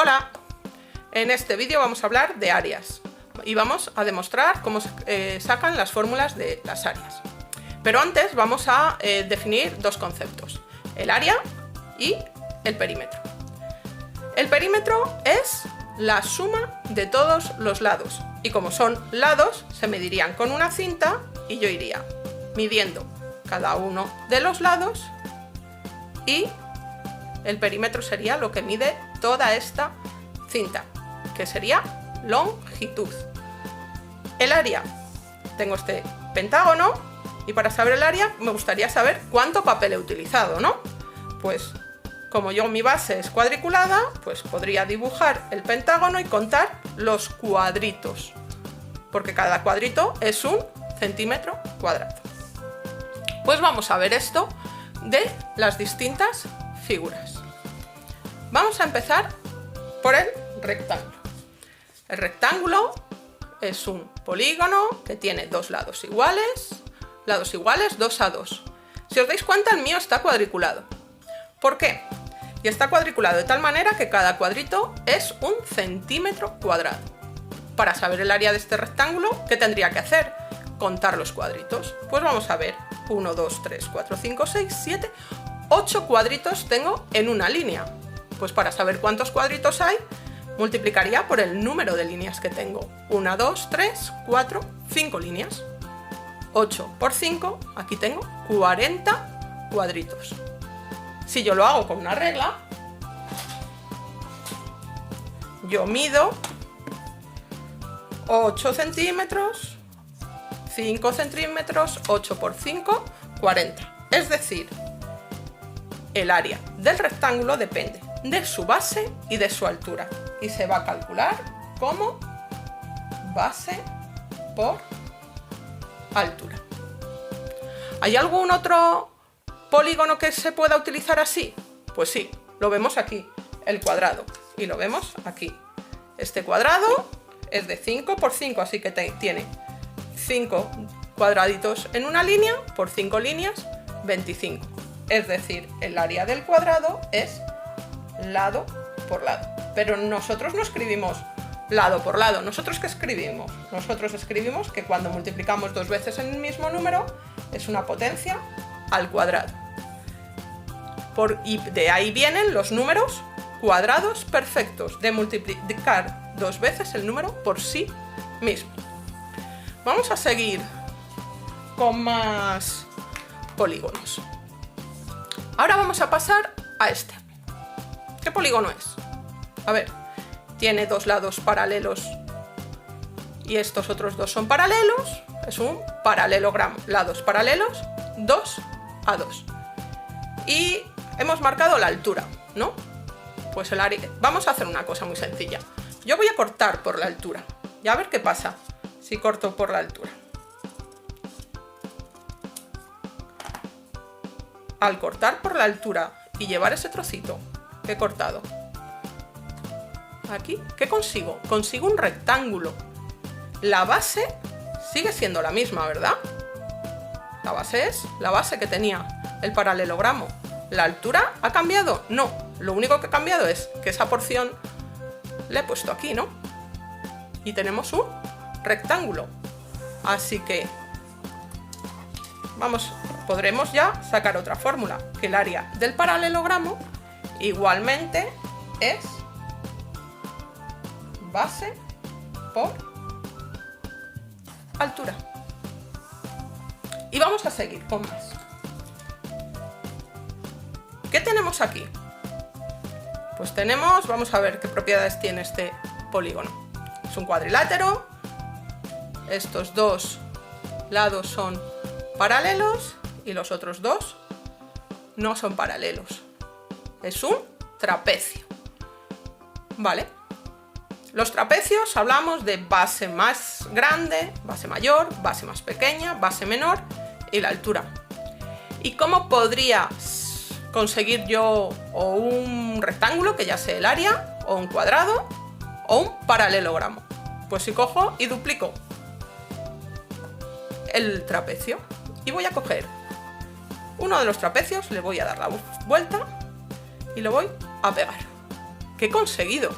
Hola, en este vídeo vamos a hablar de áreas y vamos a demostrar cómo se sacan las fórmulas de las áreas. Pero antes vamos a definir dos conceptos, el área y el perímetro. El perímetro es la suma de todos los lados y como son lados se medirían con una cinta y yo iría midiendo cada uno de los lados y el perímetro sería lo que mide toda esta cinta, que sería longitud. El área, tengo este pentágono y para saber el área me gustaría saber cuánto papel he utilizado, ¿no? Pues como mi base es cuadriculada, pues podría dibujar el pentágono y contar los cuadritos, porque cada cuadrito es un centímetro cuadrado. Pues vamos a ver esto de las distintas figuras. Vamos a empezar por el rectángulo. El rectángulo es un polígono que tiene dos lados iguales, 2 a 2. Si os dais cuenta, el mío está cuadriculado. ¿Por qué? Y está cuadriculado de tal manera que cada cuadrito es un centímetro cuadrado. Para saber el área de este rectángulo, ¿qué tendría que hacer? Contar los cuadritos. Pues vamos a ver, 1, 2, 3, 4, 5, 6, 7, 8 cuadritos tengo en una línea. Pues para saber cuántos cuadritos hay, multiplicaría por el número de líneas que tengo. 1, 2, 3, 4, 5 líneas. 8 por 5, aquí tengo 40 cuadritos. Si yo lo hago con una regla, yo mido 8 centímetros, 5 centímetros, 8 por 5, 40. Es decir, el área del rectángulo depende de su base y de su altura. Y se va a calcular como base por altura. ¿Hay algún otro polígono que se pueda utilizar así? Pues sí, lo vemos aquí, el cuadrado. Y lo vemos aquí. Este cuadrado es de 5 por 5, así que tiene 5 cuadraditos en una línea, por 5 líneas, 25. Es decir, el área del cuadrado es lado por lado. Pero nosotros no escribimos lado por lado. ¿Nosotros qué escribimos? Nosotros escribimos que cuando multiplicamos dos veces el mismo número es una potencia al cuadrado. Y de ahí vienen los números cuadrados perfectos, de multiplicar dos veces el número por sí mismo. Vamos a seguir con más polígonos. Ahora vamos a pasar a este. ¿Qué polígono es? A ver, tiene dos lados paralelos y estos otros dos son paralelos. Es un paralelogramo. Lados paralelos, 2 a 2. Y hemos marcado la altura, ¿no? Pues el área. Vamos a hacer una cosa muy sencilla. Yo voy a cortar por la altura. Y a ver qué pasa si corto por la altura. Al cortar por la altura y llevar ese trocito que he cortado aquí, ¿qué consigo? Consigo un rectángulo. La base sigue siendo la misma, ¿verdad? La base es la base que tenía el paralelogramo. ¿La altura ha cambiado? No. Lo único que ha cambiado es que esa porción la he puesto aquí, ¿no? Y tenemos un rectángulo. Así que podremos ya sacar otra fórmula, que el área del paralelogramo igualmente es base por altura. Y vamos a seguir con más. ¿Qué tenemos aquí? Pues vamos a ver qué propiedades tiene este polígono. Es un cuadrilátero, estos dos lados son paralelos y los otros dos no son paralelos. Es un trapecio. ¿Vale? Los trapecios hablamos de base más grande, base mayor, base más pequeña, base menor y la altura. ¿Y cómo podría conseguir yo o un rectángulo, que ya sé el área, o un cuadrado, o un paralelogramo? Pues si cojo y duplico el trapecio y voy a coger uno de los trapecios, le voy a dar la vuelta y lo voy a pegar. ¿Qué he conseguido?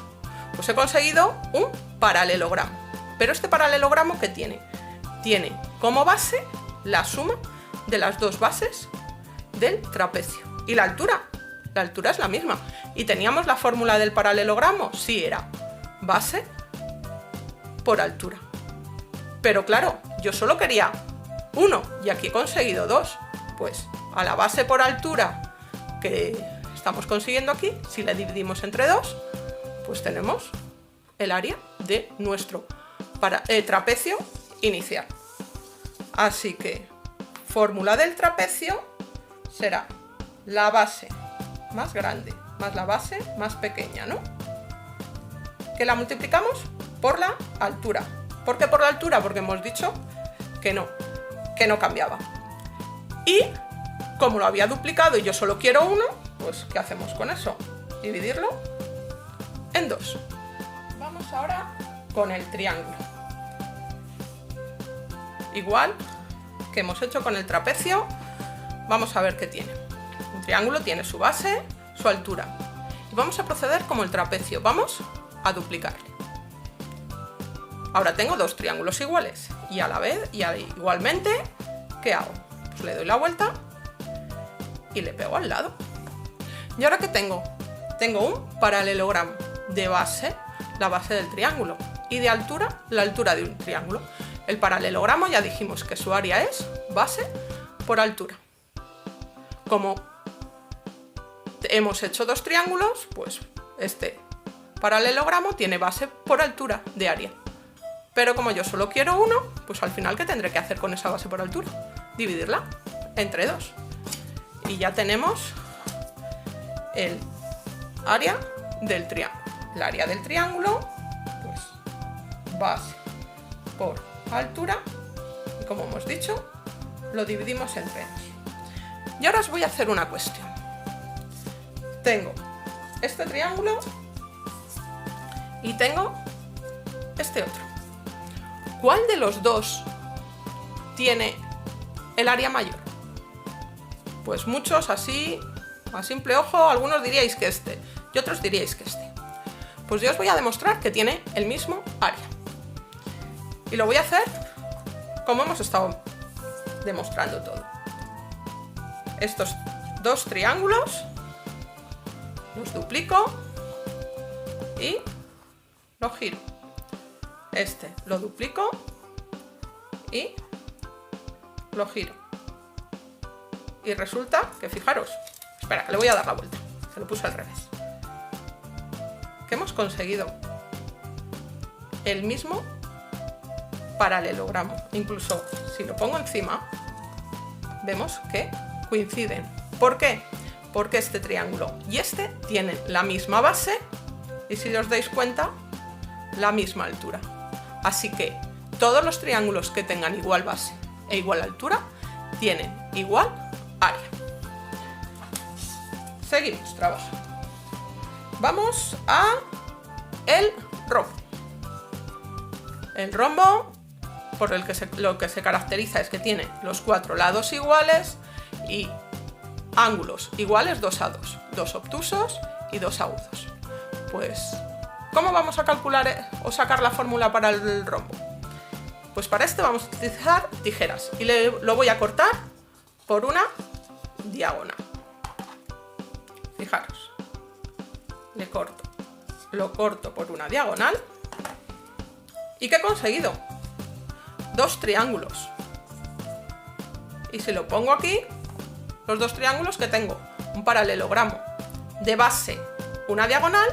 Pues he conseguido un paralelogramo. Pero este paralelogramo, ¿qué tiene? Tiene como base la suma de las dos bases del trapecio. ¿Y la altura? La altura es la misma. ¿Y teníamos la fórmula del paralelogramo? Sí, era base por altura. Pero claro, yo solo quería 1 y aquí he conseguido 2. Pues a la base por altura que estamos consiguiendo aquí, si la dividimos entre 2, pues tenemos el área de nuestro trapecio inicial. Así que fórmula del trapecio será la base más grande más la base más pequeña, ¿no? Que la multiplicamos por la altura. ¿Por qué por la altura? Porque hemos dicho que no cambiaba. Y como lo había duplicado y yo solo quiero 1, pues ¿qué hacemos con eso? Dividirlo en 2. Vamos ahora con el triángulo. Igual que hemos hecho con el trapecio, vamos a ver qué tiene. Un triángulo tiene su base, su altura. Y vamos a proceder como el trapecio. Vamos a duplicarle. Ahora tengo dos triángulos iguales. Y a la vez, igualmente, ¿qué hago? Pues le doy la vuelta y le pego al lado. ¿Y ahora qué tengo? Tengo un paralelogramo. De base, la base del triángulo. Y de altura, la altura de un triángulo. El paralelogramo ya dijimos que su área es base por altura. Como hemos hecho dos triángulos, pues este paralelogramo tiene base por altura de área. Pero como yo solo quiero 1, pues al final ¿qué tendré que hacer con esa base por altura? Dividirla entre 2. Y ya tenemos el área del triángulo. El área del triángulo, pues base por altura, y como hemos dicho, lo dividimos entre 2. Y ahora os voy a hacer una cuestión. Tengo este triángulo y tengo este otro. ¿Cuál de los dos tiene el área mayor? Pues muchos así, a simple ojo, algunos diríais que este y otros diríais que este. Pues yo os voy a demostrar que tiene el mismo área. Y lo voy a hacer como hemos estado demostrando todo. Estos dos triángulos los duplico y lo giro. Este lo duplico y lo giro. Y resulta que, fijaros, espera, que le voy a dar la vuelta, se lo puse al revés. Que hemos conseguido el mismo paralelogramo. Incluso si lo pongo encima, vemos que coinciden. ¿Por qué? Porque este triángulo y este tienen la misma base y, si os dais cuenta, la misma altura. Así que todos los triángulos que tengan igual base e igual altura tienen igual área. Seguimos trabajando. Vamos a el rombo. El rombo, por lo que se caracteriza, es que tiene los 4 lados iguales y ángulos iguales 2 a 2, 2 obtusos y 2 agudos. Pues, ¿cómo vamos a calcular o sacar la fórmula para el rombo? Pues para este vamos a utilizar tijeras y lo voy a cortar por una diagonal. Fijaros, lo corto por una diagonal. ¿Y qué he conseguido? Dos triángulos. Y si lo pongo aquí, los dos triángulos que tengo, un paralelogramo de base una diagonal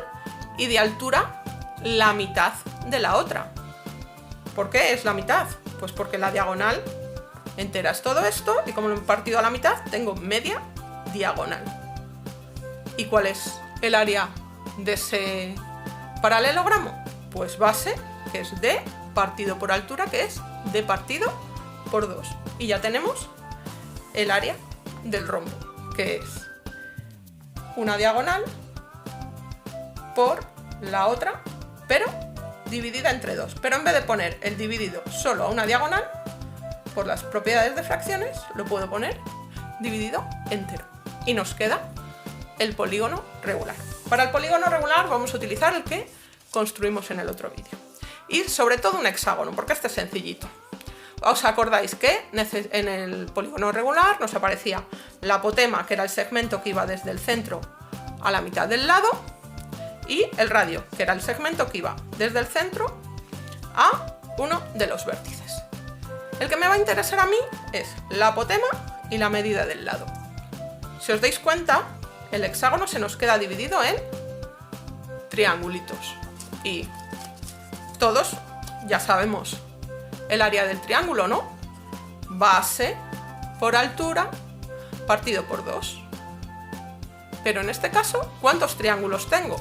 y de altura la mitad de la otra. ¿Por qué es la mitad? Pues porque la diagonal entera es todo esto y como lo he partido a la mitad tengo media diagonal. ¿Y cuál es el área de ese paralelogramo? Pues base, que es d, partido por altura, que es d partido por 2. Y ya tenemos el área del rombo, que es una diagonal por la otra, pero dividida entre 2. Pero en vez de poner el dividido solo a una diagonal, por las propiedades de fracciones, lo puedo poner dividido entero. Y nos queda el polígono regular. Para el polígono regular vamos a utilizar el que construimos en el otro vídeo. Y sobre todo un hexágono, porque este es sencillito. ¿Os acordáis que en el polígono regular nos aparecía la apotema, que era el segmento que iba desde el centro a la mitad del lado, y el radio, que era el segmento que iba desde el centro a uno de los vértices? El que me va a interesar a mí es la apotema y la medida del lado. Si os dais cuenta, el hexágono se nos queda dividido en triangulitos. Y todos ya sabemos el área del triángulo, ¿no? Base por altura partido por 2. Pero en este caso, ¿cuántos triángulos tengo?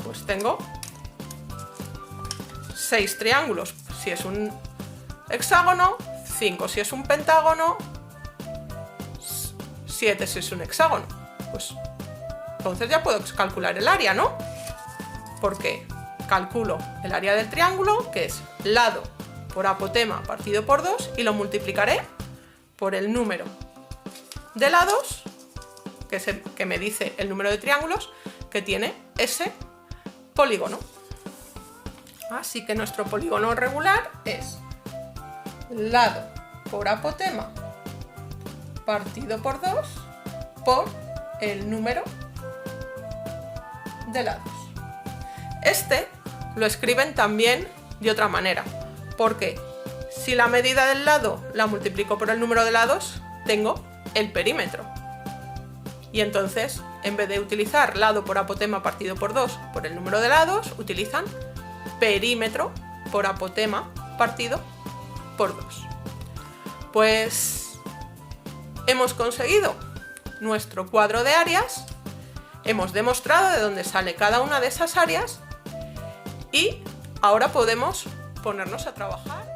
Pues tengo 6 triángulos si es un hexágono, 5 si es un pentágono, 7 si es un hexágono. Pues entonces ya puedo calcular el área, ¿no? Porque calculo el área del triángulo, que es lado por apotema partido por 2, y lo multiplicaré por el número de lados, que me dice el número de triángulos que tiene ese polígono. Así que nuestro polígono regular es lado por apotema partido por 2 por el número de lados. Este lo escriben también de otra manera, porque si la medida del lado la multiplico por el número de lados, tengo el perímetro. Y entonces, en vez de utilizar lado por apotema partido por 2 por el número de lados, utilizan perímetro por apotema partido por 2. Pues hemos conseguido nuestro cuadro de áreas, hemos demostrado de dónde sale cada una de esas áreas y ahora podemos ponernos a trabajar.